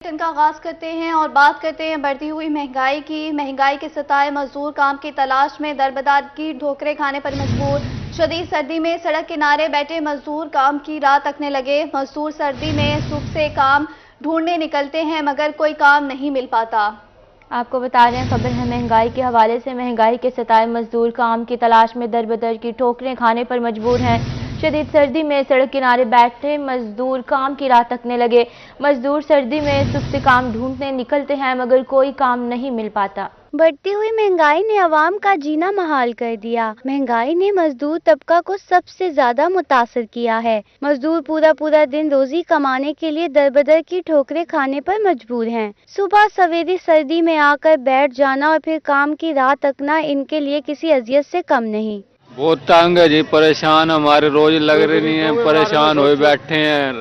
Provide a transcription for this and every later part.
Bulletin کا آغاز کرتے ہیں اور بات کرتے ہیں بڑھتی ہوئی مہنگائی کے ستائے مزدور کام کی تلاش میں دربدر کی ٹھوکریں کھانے پر مجبور۔ شدید سردی میں سڑک کنارے بیٹھے مزدور کام کی راہ تکنے لگے۔ مزدور سردی میں صبح سے کام ڈھونڈنے نکلتے ہیں مگر کوئی کام نہیں مل پاتا۔ آپ کو بتا رہے ہیں خبر ہے مہنگائی کے حوالے سے۔ مہنگائی کے ستائے مزدور کام کی تلاش میں دربدر کی ٹھوکریں کھانے پر مجبور ہیں۔ شدید سردی میں سڑک کنارے بیٹھے مزدور کام کی راہ تکنے لگے۔ مزدور سردی میں صبح سے کام ڈھونڈنے نکلتے ہیں مگر کوئی کام نہیں مل پاتا۔ بڑھتی ہوئی مہنگائی نے عوام کا جینا محال کر دیا۔ مہنگائی نے مزدور طبقہ کو سب سے زیادہ متاثر کیا ہے۔ مزدور پورا دن روزی کمانے کے لیے دربدر کی ٹھوکریں کھانے پر مجبور ہیں۔ صبح سویرے سردی میں آ کر بیٹھ جانا اور پھر کام کی راہ تکنا ان کے لیے کسی اذیت سے کم نہیں۔ بہت تنگ ہے جی، پریشان ہمارے روز لگ رہے نہیں ہیں، پریشان ہوئے بیٹھے ہیں۔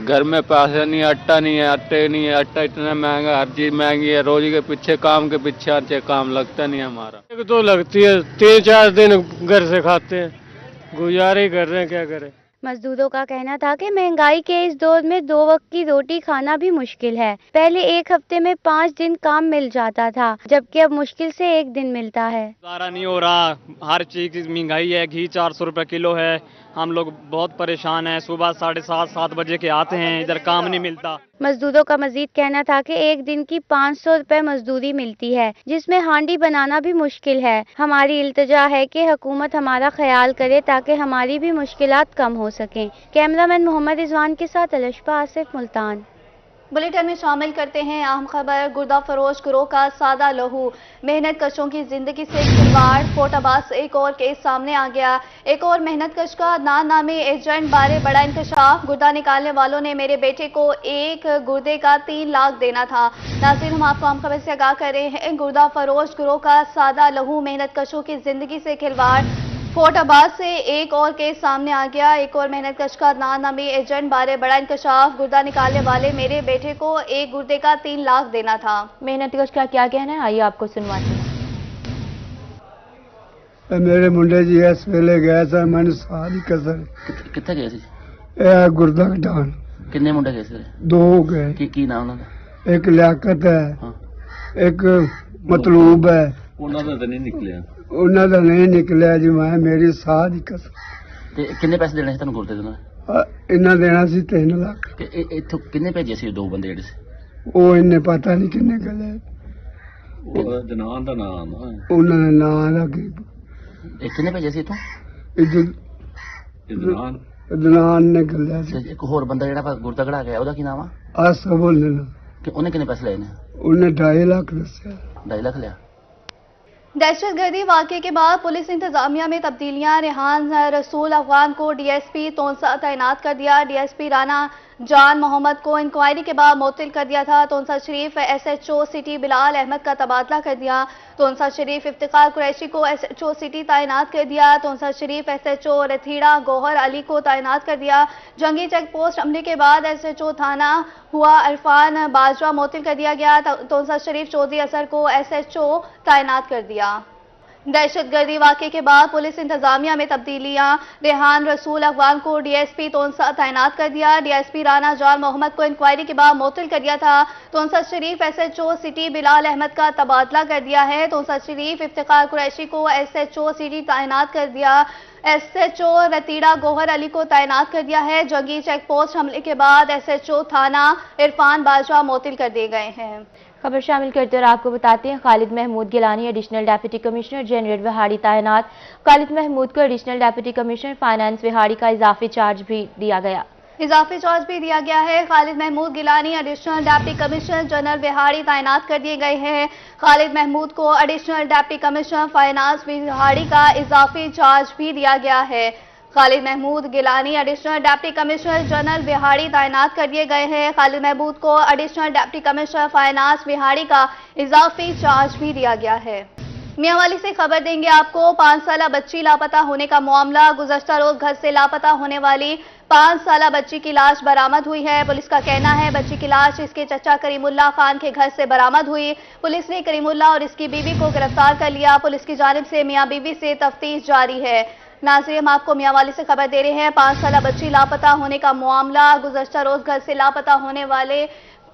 گھر میں پیسے نہیں، آٹا نہیں ہے، آٹا اتنا مہنگا، ہر چیز مہنگی ہے۔ روزی کے پیچھے کام کے پیچھے ہر چیز کام لگتا نہیں ہمارا۔ ایک تو لگتی ہے 3-4 دن گھر سے کھاتے ہیں، گزارے ہی کر رہے ہیں، کیا کریں۔ مزدوروں کا کہنا تھا کہ مہنگائی کے اس دور میں 2 وقت کی روٹی کھانا بھی مشکل ہے۔ پہلے ایک ہفتے میں 5 دن کام مل جاتا تھا جبکہ اب مشکل سے 1 دن ملتا ہے۔ گزارا نہیں ہو رہا، ہر چیز کی مہنگائی ہے۔ گھی 400 روپے کلو ہے، ہم لوگ بہت پریشان ہیں۔ صبح 7:30 بجے کے آتے ہیں، ادھر کام نہیں ملتا۔ مزدوروں کا مزید کہنا تھا کہ ایک دن کی 500 روپے مزدوری ملتی ہے جس میں ہانڈی بنانا بھی مشکل ہے۔ ہماری التجا ہے کہ حکومت ہمارا خیال کرے تاکہ ہماری بھی مشکلات کم ہو سکیں۔ کیمرہ مین محمد رضوان کے ساتھ الشفا آصف، ملتان۔ بلیٹن میں شامل کرتے ہیں اہم خبر۔ گردہ فروش گروہ کا سادہ لہو، محنت کشوں کی زندگی سے کھلواڑ۔ فورٹ عباس سے ایک اور کیس سامنے آ گیا۔ ایک اور محنت کش کا نامی ایجنٹ بارے بڑا انکشاف۔ گردہ نکالنے والوں نے میرے بیٹے کو ایک گردے کا 3 لاکھ دینا تھا۔ ناظرین، ہم آپ کو اہم خبر سے آگاہ کر رہے ہیں۔ گردہ فروش گروہ کا سادہ لہو، محنت کشوں کی زندگی سے کھلواڑ۔ فورٹ عباس سے ایک اور کیس سامنے آ گیا۔ ایک اور محنت کش کا نامی ایجنٹ بارے بڑا انکشاف۔ گردہ نکالنے والے میرے بیٹے کو ایک گردے کا 3 لاکھ دینا تھا۔ محنت کش کا کیا کہنا ہے، آئیے آپ کو سنواتے ہیں۔ میرے منڈے جی اس ویلے گئے سر، میں نے سال ہی کسر کتنے گئے سی؟ گردہ کٹان کنے منڈے گئے سی؟ 2 گئے۔ کی نام انہوں کا؟ ایک لیاقت ہے، ہاں، ایک مطلوب ہے۔ انہوں کا نہیں نکلیا؟ انہوں کا نہیں نکلیا جی، میں میری سال ہی کسر۔ کنے پیسے دینے سے تنوں گردے دینا؟ انہیں دینا سی 3 لاکھ۔ اتوں کنے بھیجے سی 2 بندے جڑے سی؟ وہ انہیں پتا نہیں کنے گلے، جنان کا نام انہوں نے نام رکھی کنے بھیجے سی اتوں؟ دنان نے گلیا سی۔ ایک ہور بندہ جڑا گردہ کڑا گیا، وہ کی نام ہے؟ آسا بولنا، انہیں کنے پیسے لے نے؟ انہیں 2.5 لاکھ دسیا۔ 2.5 لاکھ لیا۔ دہشت گردی واقعے کے بعد پولیس انتظامیہ میں تبدیلیاں۔ ریحان رسول افغان کو ڈی ایس پی تونسا تعینات کر دیا۔ ڈی ایس پی رانا جان محمد کو انکوائری کے بعد معطل کر دیا تھا۔ تونسا شریف ایس ایچ او سٹی بلال احمد کا تبادلہ کر دیا۔ تونسا شریف افتخار قریشی کو ایس ایچ او سٹی تعینات کر دیا۔ تونسا شریف ایس ایچ او رتھیڑا گوہر علی کو تعینات کر دیا۔ جنگی چیک پوسٹ حملے کے بعد ایس ایچ او تھانہ ہوا عرفان باجوہ معطل کر دیا گیا۔ تونسا شریف چودھری اظہر کو ایس ایچ او تعینات کر دیا۔ دہشت گردی واقعے کے بعد پولیس انتظامیہ میں تبدیلیاں۔ ریحان رسول افغان کو ڈی ایس پی تونسا تعینات کر دیا۔ ڈی ایس پی رانا جان محمد کو انکوائری کے بعد معطل کر دیا تھا۔ تونسا شریف ایس ایچ او سٹی بلال احمد کا تبادلہ کر دیا ہے۔ تونسا شریف افتخار قریشی کو ایس ایچ او سٹی تعینات کر دیا۔ ایس ایچ او رتیڑا گوہر علی کو تعینات کر دیا ہے۔ جنگی چیک پوسٹ حملے کے بعد ایس ایچ او تھانہ عرفان باجوہ معطل کر دیے گئے ہیں۔ خبر شامل کرتے اور آپ کو بتاتے ہیں Khalid Mahmood Gilani additional deputy commissioner general Vehari تعینات۔ خالد محمود کو additional deputy commissioner finance Vehari کا اضافی چارج بھی دیا گیا ہے۔ Khalid Mahmood Gilani additional deputy commissioner general Vehari تعینات کر دیے گئے ہیں۔ خالد محمود کو additional deputy commissioner finance Vehari کا اضافی چارج بھی دیا گیا ہے۔ Khalid Mahmood Gilani additional deputy commissioner general Vehari تعینات کر دیے گئے ہیں۔ خالد محمود کو additional deputy commissioner finance Vehari کا اضافی چارج بھی دیا گیا ہے۔ میاں سے خبر دیں گے آپ کو۔ 5 سالہ بچی لاپتہ ہونے کا معاملہ۔ گزشتہ روز گھر سے لاپتہ ہونے والی 5 سالہ بچی کی لاش برآمد ہوئی ہے۔ پولیس کا کہنا ہے بچی کی لاش اس کے چچا کریم اللہ خان کے گھر سے برآمد ہوئی۔ پولیس نے کریم اللہ اور اس کی بیوی کو گرفتار کر لیا۔ پولیس کی جانب سے میاں بیوی سے تفتیش جاری ہے۔ ناظرین، ہم آپ کو میاں والی سے خبر دے رہے ہیں۔ 5 سالہ بچی لاپتہ ہونے کا معاملہ۔ گزشتہ روز گھر سے لاپتہ ہونے والے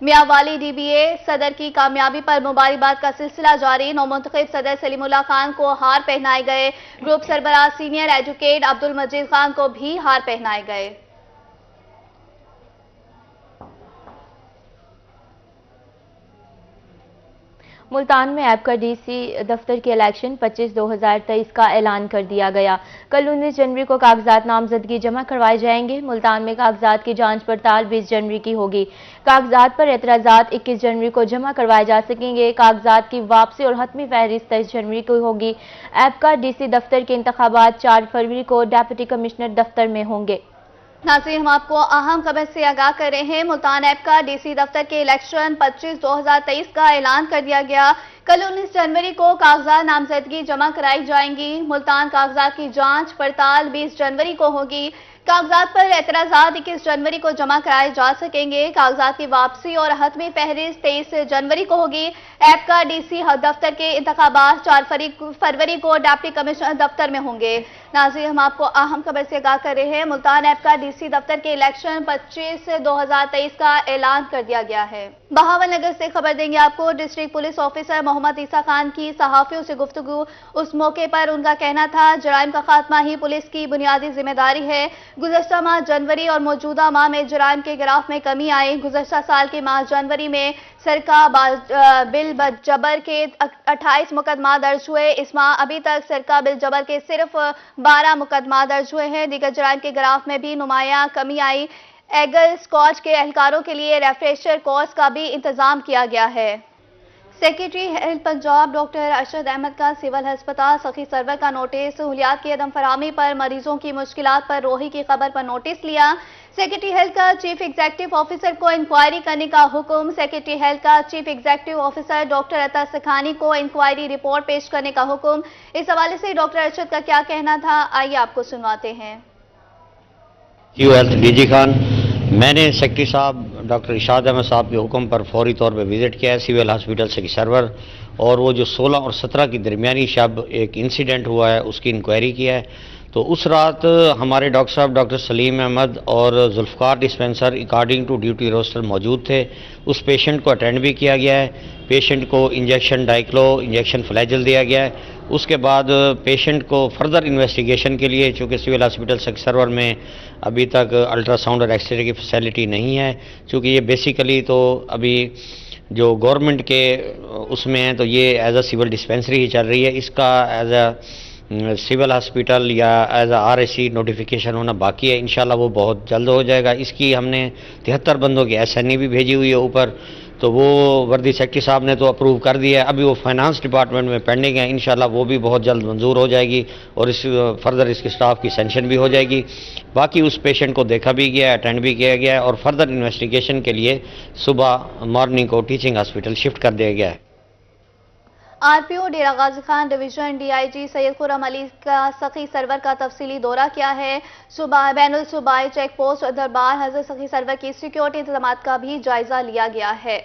میاوالی DBA صدر کی کامیابی پر مبارکباد کا سلسلہ جاری، نومنتخب صدر سلیم اللہ خان کو ہار پہنائے گئے، گروپ سربراہ سینئر ایڈوکیٹ عبدالمجید خان کو بھی ہار پہنائے گئے۔ ملتان میں ایپ کا DC دفتر کے الیکشن 25/2023 کا اعلان کر دیا گیا۔ کل 19 جنوری کو کاغذات نامزدگی جمع کروائے جائیں گے۔ ملتان میں کاغذات کی جانچ پڑتال 20 جنوری کی ہوگی۔ کاغذات پر اعتراضات 21 جنوری کو جمع کروائے جا سکیں گے۔ کاغذات کی واپسی اور حتمی فہرست 23 جنوری کو ہوگی۔ ایپ کا DC دفتر کے انتخابات 4 فروری کو ڈپٹی کمشنر دفتر میں ہوں گے۔ ناظرین، ہم آپ کو اہم خبر سے آگاہ کر رہے ہیں۔ ملتان ایپ کا DC دفتر کے الیکشن 25/2023 کا اعلان کر دیا گیا۔ کل 19 جنوری کو کاغذات نامزدگی جمع کرائی جائیں گی۔ ملتان کاغذات کی جانچ پڑتال 20 جنوری کو ہوگی۔ کاغذات پر اعتراضات 21 جنوری کو جمع کرائے جا سکیں گے۔ کاغذات کی واپسی اور حتمی فہرست 23 جنوری کو ہوگی۔ ایپ کا DC دفتر کے انتخابات 4 فروری کو ڈپٹی کمشنر دفتر میں ہوں گے۔ ناظرین، ہم آپ کو اہم خبر سے آگاہ کر رہے ہیں۔ ملتان ایپ کا DC دفتر کے الیکشن 25/2023 کا اعلان کر دیا گیا ہے۔ بہاول نگر سے خبر دیں گے آپ کو۔ ڈسٹرکٹ پولیس آفیسر محمد عیسیٰ خان کی صحافیوں سے گفتگو۔ اس موقع پر ان کا کہنا تھا، جرائم کا خاتمہ ہی پولیس کی بنیادی ذمہ داری ہے۔ گزشتہ ماہ جنوری اور موجودہ ماہ میں جرائم کے گراف میں کمی آئی۔ گزشتہ سال کے ماہ جنوری میں سرقہ بل جبر کے 28 مقدمات درج ہوئے۔ اس ماہ ابھی تک سرقہ بل جبر کے صرف 12 مقدمات درج ہوئے ہیں۔ دیگر جرائم کے گراف میں بھی نمایاں کمی آئی۔ ایگل اسکواڈ کے اہلکاروں کے لیے ریفریشر کورس کا بھی انتظام کیا گیا ہے۔ Secretary health Punjab doctor Arshad Ahmed کا سول ہسپتال سخی سرور کا نوٹس۔ سہولیات کی عدم فراہمی پر مریضوں کی مشکلات پر روحی کی خبر پر نوٹس لیا۔ سیکریٹری ہیلتھ کا چیف ایگزیکٹو آفیسر کو انکوائری کرنے کا حکم۔ سیکریٹری ہیلتھ کا چیف ایگزیکٹو آفیسر ڈاکٹر عطا سکھانی کو انکوائری رپورٹ پیش کرنے کا حکم۔ اس حوالے سے ڈاکٹر ارشد کا کیا کہنا تھا، آئیے آپ کو سنواتے ہیں۔ ہیلتھ DG خان، میں نے سیکرٹری صاحب ڈاکٹر ارشاد احمد صاحب کے حکم پر فوری طور پہ وزٹ کیا ہے سول ہاسپٹل سخی سرور، اور وہ جو 16 اور 17 کی درمیانی شب ایک انسیڈنٹ ہوا ہے اس کی انکوائری کیا ہے۔ تو اس رات ہمارے ڈاکٹر صاحب ڈاکٹر سلیم احمد اور Zulfiqar dispenser according to duty roster موجود تھے۔ اس پیشنٹ کو اٹینڈ بھی کیا گیا ہے۔ پیشنٹ کو انجیکشن ڈائکلو انجیکشن فلیجل دیا گیا ہے۔ اس کے بعد پیشنٹ کو فردر انویسٹیگیشن کے لیے، چونکہ سول ہاسپٹل سخی سرور میں ابھی تک الٹرا ساؤنڈ اور ایکس رے کی فیسلٹی نہیں ہے، چونکہ یہ بیسیکلی تو ابھی جو گورنمنٹ کے اس میں ہیں تو یہ ایز اے سول ڈسپینسری ہی چل رہی ہے۔ اس کا ایز اے سول ہاسپٹل یا ایز اے RAC نوٹیفیکیشن ہونا باقی ہے۔ انشاءاللہ وہ بہت جلد ہو جائے گا۔ اس کی ہم نے 73 بندوں کی SNE بھی بھیجی ہوئی ہے اوپر، تو وہ وردی سیکرٹری صاحب نے تو اپروو کر دیا ہے۔ ابھی وہ فائنانس ڈپارٹمنٹ میں پینڈنگ ہے، انشاءاللہ وہ بھی بہت جلد منظور ہو جائے گی اور اس فردر اس کے سٹاف کی سینکشن بھی ہو جائے گی۔ باقی اس پیشنٹ کو دیکھا بھی گیا ہے، اٹینڈ بھی کیا گیا ہے، اور فردر انویسٹیگیشن کے لیے صبح مارننگ کو ٹیچنگ ہاسپٹل شفٹ کر دیا گیا ہے۔ RPO Dera Ghazi Khan division DIG سید خرم علی کا سخی سرور کا تفصیلی دورہ کیا ہے۔ بین الصوبائی چیک پوسٹ دربار حضرت سخی سرور کی سیکیورٹی انتظامات کا بھی جائزہ لیا گیا ہے۔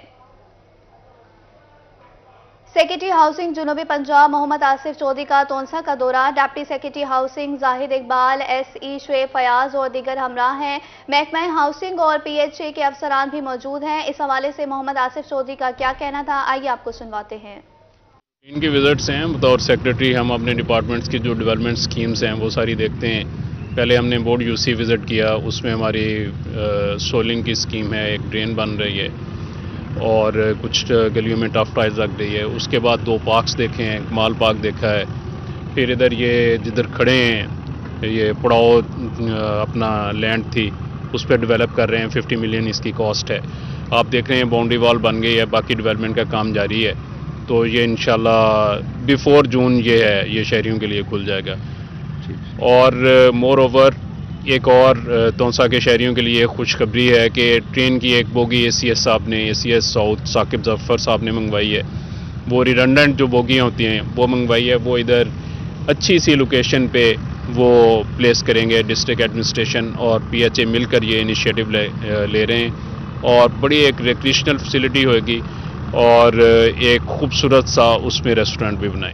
سیکریٹری ہاؤسنگ جنوبی پنجاب محمد آصف چودھری کا تونسا کا دورہ۔ ڈپٹی سیکریٹری ہاؤسنگ زاہد اقبال، SE شعیب فیاض اور دیگر ہمراہ ہیں۔ محکمہ ہاؤسنگ اور PHA کے افسران بھی موجود ہیں۔ اس حوالے سے محمد آصف چودھری کا کیا کہنا تھا، آئیے آپ کو سنواتے ہیں۔ ان کی وزٹس ہیں بطور سیکریٹری، ہم اپنے ڈپارٹمنٹس کی جو ڈیولپمنٹ سکیمز ہیں وہ ساری دیکھتے ہیں۔ پہلے ہم نے بورڈ UC وزٹ کیا، اس میں ہماری سولنگ کی سکیم ہے، ایک ڈرین بن رہی ہے اور کچھ گلیوں میں ٹف ٹائلز لگ رہی ہے۔ اس کے بعد 2 پارکس دیکھے ہیں، کمال پارک دیکھا ہے، پھر ادھر یہ جدھر کھڑے ہیں یہ پڑاؤ اپنا لینڈ تھی اس پہ ڈیولپ کر رہے ہیں، 50 ملین اس کی کاسٹ ہے۔ آپ دیکھ رہے ہیں باؤنڈری وال بن گئی ہے، باقی ڈیولپمنٹ کا کام جاری ہے، تو یہ انشاءاللہ بیفور جون یہ ہے، یہ شہریوں کے لیے کھل جائے گا۔ اور مور اوور ایک اور تونسا کے شہریوں کے لیے خوشخبری ہے کہ ٹرین کی ایک بوگی ACS صاحب نے ACS ساؤتھ ثاقب ظفر صاحب نے منگوائی ہے، وہ ریڈنڈنٹ جو بوگیاں ہوتی ہیں وہ منگوائی ہے، وہ ادھر اچھی سی لوکیشن پہ وہ پلیس کریں گے۔ ڈسٹرکٹ ایڈمنسٹریشن اور PHA مل کر یہ انیشیٹو لے رہے ہیں، اور بڑی ایک ریکریشنل فیسلٹی ہوئے گی اور ایک خوبصورت سا اس میں ریسٹورنٹ بھی بنائے۔